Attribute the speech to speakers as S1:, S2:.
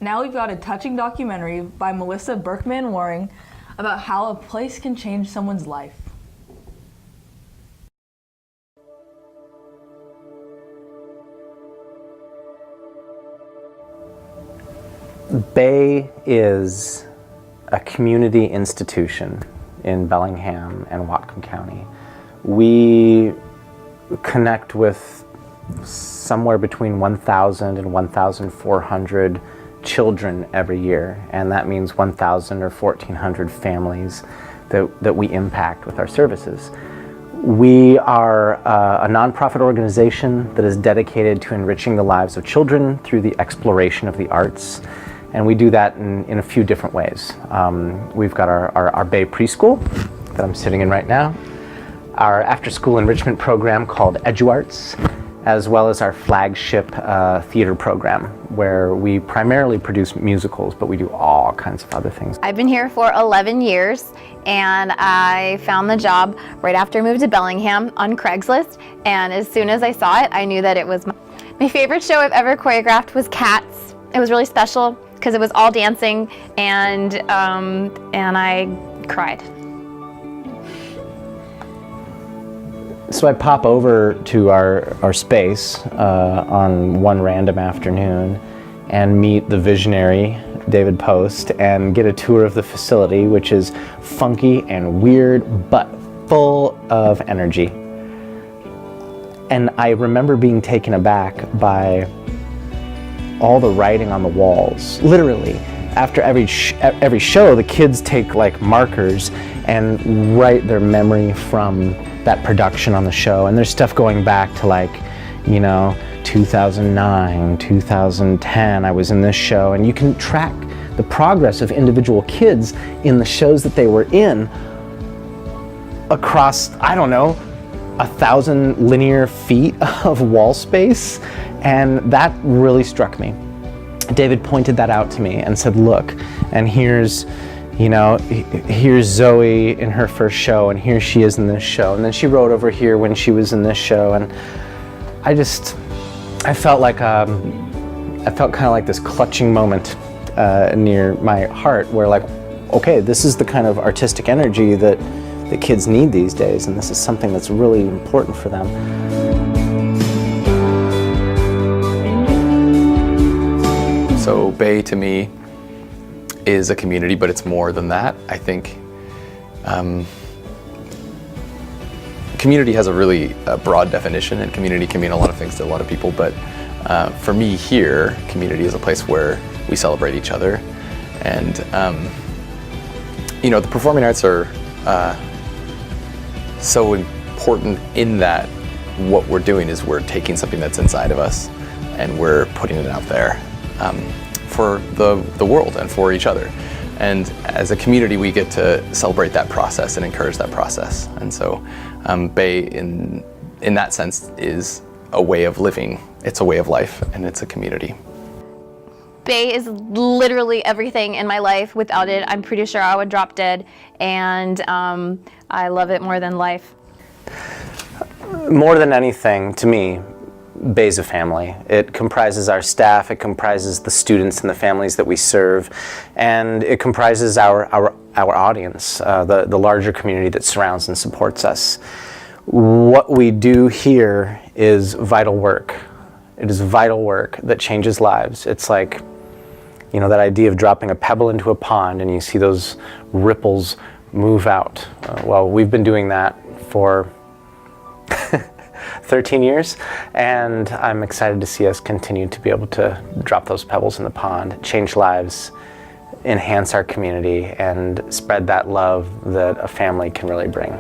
S1: Now we've got a touching documentary by Melissa Burke-Manwaring about how a place can change someone's life.
S2: BAAY is a community institution in Bellingham and Whatcom County. We connect with somewhere between 1,000 and 1,400 children every year, and that means 1,000 or 1,400 families that we impact with our services. We are a nonprofit organization that is dedicated to enriching the lives of children through the exploration of the arts, and we do that in a few different ways. We've got our BAAY preschool that I'm sitting in right now, our after-school enrichment program called EduArts, as well as our flagship theater program, where we primarily produce musicals, but we do all kinds of other things.
S3: I've been here for 11 years, and I found the job right after I moved to Bellingham on Craigslist, and as soon as I saw it, I knew that it was my favorite show I've ever choreographed was Cats. It was really special because it was all dancing, and I cried.
S2: So I pop over to our space on one random afternoon and meet the visionary, David Post, and get a tour of the facility, which is funky and weird, but full of energy. And I remember being taken aback by all the writing on the walls. Literally, after every show, the kids take like markers and write their memory from that production on the show, and there's stuff going back to, like, you know, 2009, 2010, I was in this show, and you can track the progress of individual kids in the shows that they were in across, I don't know, 1,000 linear feet of wall space, and that really struck me. David pointed that out to me and said, look, and here's, you know, here's Zoe in her first show, and here she is in this show, and then she wrote over here when she was in this show, and I felt like kind of like this clutching moment near my heart, where, like, okay, this is the kind of artistic energy that the kids need these days, and this is something that's really important for them.
S4: So BAAY to me is a community, but it's more than that. I think community has a really broad definition, and community can mean a lot of things to a lot of people, but for me here, community is a place where we celebrate each other. And you know, the performing arts are so important in that what we're doing is we're taking something that's inside of us and we're putting it out there for the world and for each other. And as a community, we get to celebrate that process and encourage that process. And so BAAY, in that sense, is a way of living. It's a way of life, and it's a community.
S3: BAAY is literally everything in my life. Without it, I'm pretty sure I would drop dead, and I love it more than life.
S2: More than anything, to me, BAAY's a family. It comprises our staff, it comprises the students and the families that we serve, and it comprises our audience, the larger community that surrounds and supports us. What we do here is vital work. It is vital work that changes lives. It's like, you know, that idea of dropping a pebble into a pond and you see those ripples move out. Well, we've been doing that for 13 years, and I'm excited to see us continue to be able to drop those pebbles in the pond, change lives, enhance our community, and spread that love that a family can really bring.